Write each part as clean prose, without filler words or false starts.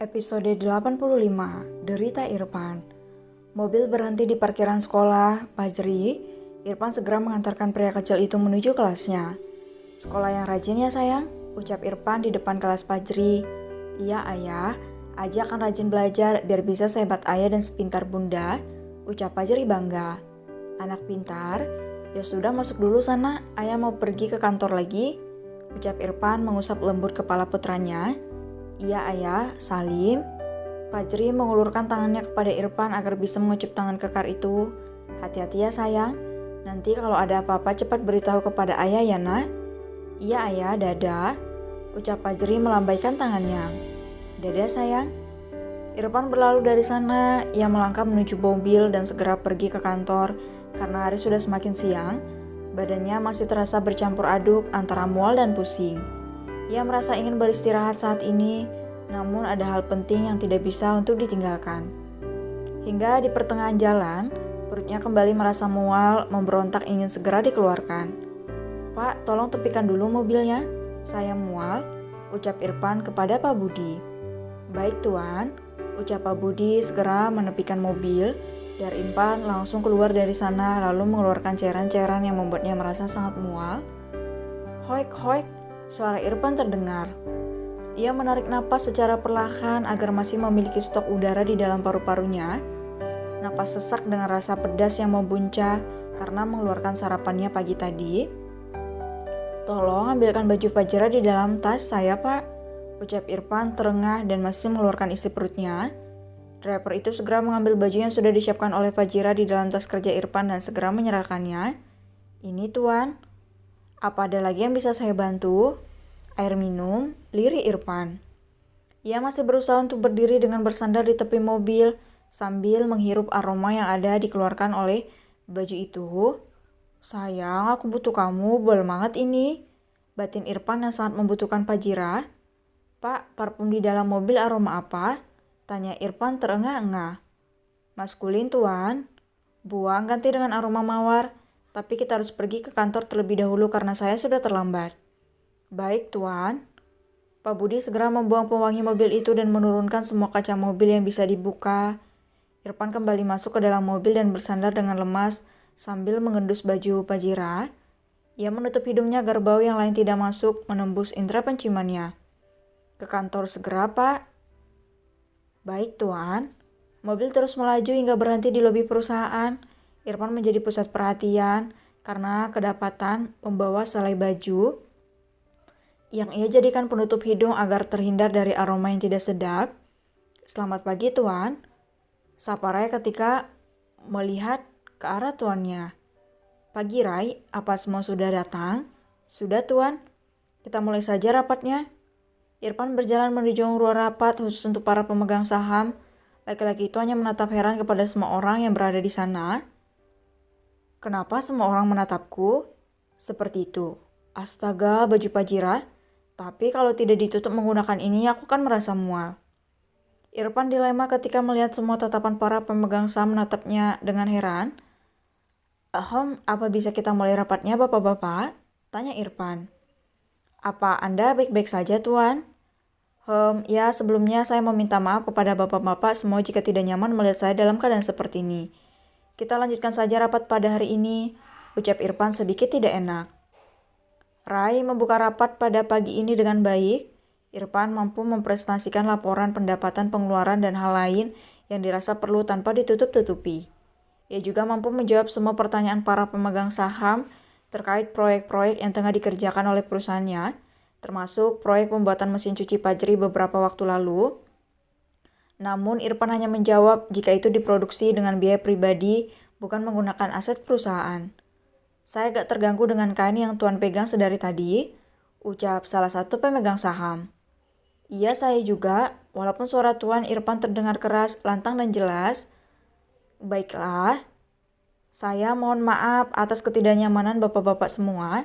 Episode 85, Derita Irfan. Mobil berhenti di parkiran sekolah, Fajri. Irfan segera mengantarkan pria kecil itu menuju kelasnya. Sekolah yang rajin ya sayang, ucap Irfan di depan kelas Fajri. Iya ayah, Aji akan rajin belajar biar bisa sehebat ayah dan sepintar bunda, ucap Fajri bangga. Anak pintar, ya sudah masuk dulu sana, ayah mau pergi ke kantor lagi, ucap Irfan mengusap lembut kepala putranya. Iya ayah, Salim. Fajri mengulurkan tangannya kepada Irfan agar bisa mengecup tangan kekar itu. Hati-hati ya sayang, nanti kalau ada apa-apa cepat beritahu kepada ayah ya nak. Iya ayah, dadah, ucap Fajri melambaikan tangannya. Dadah sayang. Irfan berlalu dari sana, ia melangkah menuju mobil dan segera pergi ke kantor. Karena hari sudah semakin siang, badannya masih terasa bercampur aduk antara mual dan pusing. Ia merasa ingin beristirahat saat ini, namun ada hal penting yang tidak bisa untuk ditinggalkan. Hingga di pertengahan jalan, perutnya kembali merasa mual, memberontak ingin segera dikeluarkan. Pak, tolong tepikan dulu mobilnya, saya mual, ucap Irfan kepada Pak Budi. Baik tuan, ucap Pak Budi segera menepikan mobil, dan Irfan langsung keluar dari sana lalu mengeluarkan cairan-cairan yang membuatnya merasa sangat mual. Hoik, hoik. Suara Irfan terdengar. Ia menarik napas secara perlahan agar masih memiliki stok udara di dalam paru-parunya. Napas sesak dengan rasa pedas yang membuncah karena mengeluarkan sarapannya pagi tadi. Tolong ambilkan baju Fajra di dalam tas saya pak, ucap Irfan terengah dan masih mengeluarkan isi perutnya. Driver itu segera mengambil baju yang sudah disiapkan oleh Fajra di dalam tas kerja Irfan dan segera menyerahkannya. Ini tuan. Apa ada lagi yang bisa saya bantu? Air minum, lirik Irfan. Ia masih berusaha untuk berdiri dengan bersandar di tepi mobil sambil menghirup aroma yang ada dikeluarkan oleh baju itu. Sayang, aku butuh kamu, bol banget ini. Batin Irfan yang sangat membutuhkan Fajira. Pak, parfum di dalam mobil aroma apa? Tanya Irfan terengah-engah. Maskulin tuan. Buang ganti dengan aroma mawar. Tapi kita harus pergi ke kantor terlebih dahulu karena saya sudah terlambat. Baik, tuan. Pak Budi segera membuang pewangi mobil itu dan menurunkan semua kaca mobil yang bisa dibuka. Irfan kembali masuk ke dalam mobil dan bersandar dengan lemas sambil mengendus baju Fajira. Ia menutup hidungnya agar bau yang lain tidak masuk menembus indera penciumannya. Ke kantor segera, Pak. Baik, tuan. Mobil terus melaju hingga berhenti di lobi perusahaan. Irfan menjadi pusat perhatian karena kedapatan membawa selai baju yang ia jadikan penutup hidung agar terhindar dari aroma yang tidak sedap. Selamat pagi tuan, sapa Rai ketika melihat ke arah tuannya. Pagi Rai, apa semua sudah datang? Sudah tuan, kita mulai saja rapatnya. Irfan berjalan menuju ruang rapat khusus untuk para pemegang saham. Laki-laki itu hanya menatap heran kepada semua orang yang berada di sana. Kenapa semua orang menatapku? Seperti itu. Astaga, baju Fajira. Tapi kalau tidak ditutup menggunakan ini, aku kan merasa mual. Irfan dilema ketika melihat semua tatapan para pemegang saham menatapnya dengan heran. Apa bisa kita mulai rapatnya bapak-bapak? Tanya Irfan. Apa Anda baik-baik saja tuan? Ya sebelumnya saya meminta maaf kepada bapak-bapak semua jika tidak nyaman melihat saya dalam keadaan seperti ini. Kita lanjutkan saja rapat pada hari ini, ucap Irfan sedikit tidak enak. Rai membuka rapat pada pagi ini dengan baik. Irfan mampu mempresentasikan laporan pendapatan pengeluaran dan hal lain yang dirasa perlu tanpa ditutup-tutupi. Ia juga mampu menjawab semua pertanyaan para pemegang saham terkait proyek-proyek yang tengah dikerjakan oleh perusahaannya, termasuk proyek pembuatan mesin cuci Fajri beberapa waktu lalu. Namun Irfan hanya menjawab jika itu diproduksi dengan biaya pribadi, bukan menggunakan aset perusahaan. Saya gak terganggu dengan kain yang tuan pegang sedari tadi, ucap salah satu pemegang saham. Iya saya juga, walaupun suara tuan Irfan terdengar keras, lantang dan jelas. Baiklah, saya mohon maaf atas ketidaknyamanan bapak-bapak semua.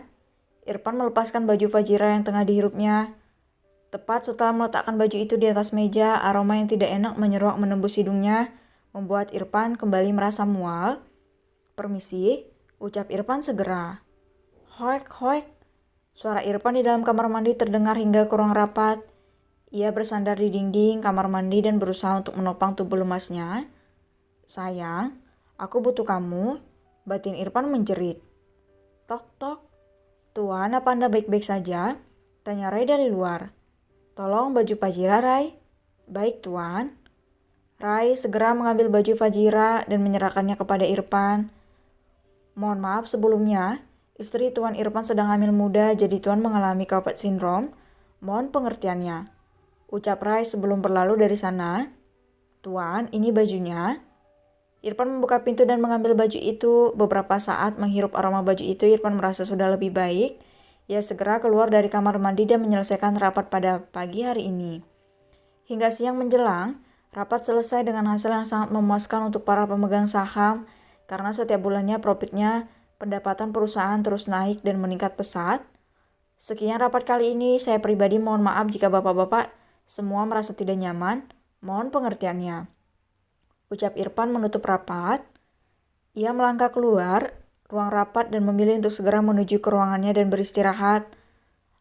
Irfan melepaskan baju Fajira yang tengah dihirupnya. Tepat setelah meletakkan baju itu di atas meja, aroma yang tidak enak menyeruak menembus hidungnya, membuat Irfan kembali merasa mual. Permisi, ucap Irfan segera. Hoik, hoik. Suara Irfan di dalam kamar mandi terdengar hingga ke ruang rapat. Ia bersandar di dinding kamar mandi dan berusaha untuk menopang tubuh lemasnya. "Sayang, aku butuh kamu," batin Irfan menjerit. "Tok tok. Tuan, apa Anda baik-baik saja?" tanya Rai dari luar. "Tolong baju Fajira, Rai." "Baik, Tuan." Rai segera mengambil baju Fajira dan menyerahkannya kepada Irfan. "Mohon maaf sebelumnya, istri Tuan Irfan sedang hamil muda, jadi Tuan mengalami Coupet Syndrome. Mohon pengertiannya," ucap Rai sebelum berlalu dari sana. "Tuan, ini bajunya." Irfan membuka pintu dan mengambil baju itu. Beberapa saat menghirup aroma baju itu, Irfan merasa sudah lebih baik. Ia segera keluar dari kamar mandi dan menyelesaikan rapat pada pagi hari ini. Hingga siang menjelang, rapat selesai dengan hasil yang sangat memuaskan untuk para pemegang saham karena setiap bulannya profitnya pendapatan perusahaan terus naik dan meningkat pesat. Sekian rapat kali ini, saya pribadi mohon maaf jika bapak-bapak semua merasa tidak nyaman. Mohon pengertiannya, ucap Irfan menutup rapat. Ia melangkah keluar ruang rapat dan memilih untuk segera menuju ke ruangannya dan beristirahat.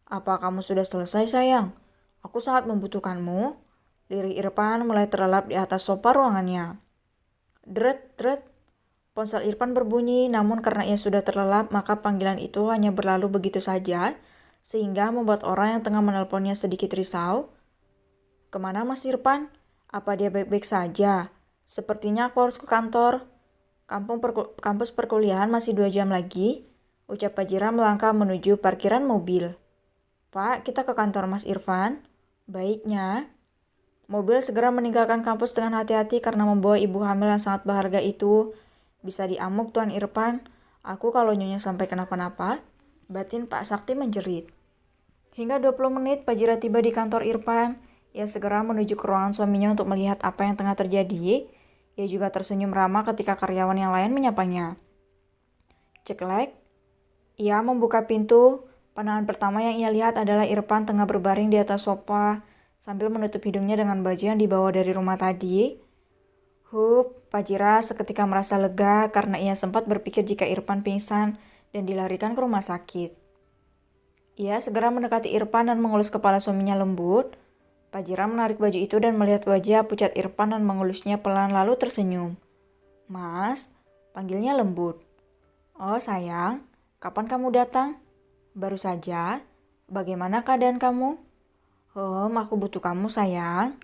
"Apa kamu sudah selesai, sayang? Aku sangat membutuhkanmu." Lirik Irfan mulai terlelap di atas sofa ruangannya. Dret, dret. Ponsel Irfan berbunyi, namun karena ia sudah terlelap, maka panggilan itu hanya berlalu begitu saja, sehingga membuat orang yang tengah menelponnya sedikit risau. "Kemana Mas Irfan? Apa dia baik-baik saja? Sepertinya aku harus ke kantor. Kampus perkuliahan masih 2 jam lagi," ucap Fajira melangkah menuju parkiran mobil. "Pak, kita ke kantor Mas Irfan." "Baiknya." Mobil segera meninggalkan kampus dengan hati-hati karena membawa ibu hamil yang sangat berharga itu. "Bisa diamuk Tuan Irfan, aku kalau nyonya sampai kenapa-napa," batin Pak Sakti menjerit. Hingga 20 menit Fajira tiba di kantor Irfan. Ia segera menuju ke ruangan suaminya untuk melihat apa yang tengah terjadi. Ia juga tersenyum ramah ketika karyawan yang lain menyapanya. Ceklek. Ia membuka pintu. Pandangan pertama yang ia lihat adalah Irfan tengah berbaring di atas sofa sambil menutup hidungnya dengan baju yang dibawa dari rumah tadi. Fajira seketika merasa lega karena ia sempat berpikir jika Irfan pingsan dan dilarikan ke rumah sakit. Ia segera mendekati Irfan dan mengelus kepala suaminya lembut. Fajira menarik baju itu dan melihat wajah pucat Irfan dan mengelusnya pelan lalu tersenyum. "Mas," panggilnya lembut. "Oh sayang, kapan kamu datang?" "Baru saja. Bagaimana keadaan kamu?" Aku butuh kamu sayang."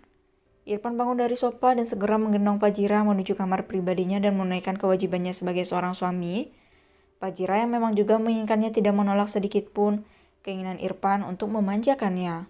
Irfan bangun dari sofa dan segera menggendong Fajira menuju kamar pribadinya dan menunaikan kewajibannya sebagai seorang suami. Fajira yang memang juga menginginkannya tidak menolak sedikit pun keinginan Irfan untuk memanjakannya.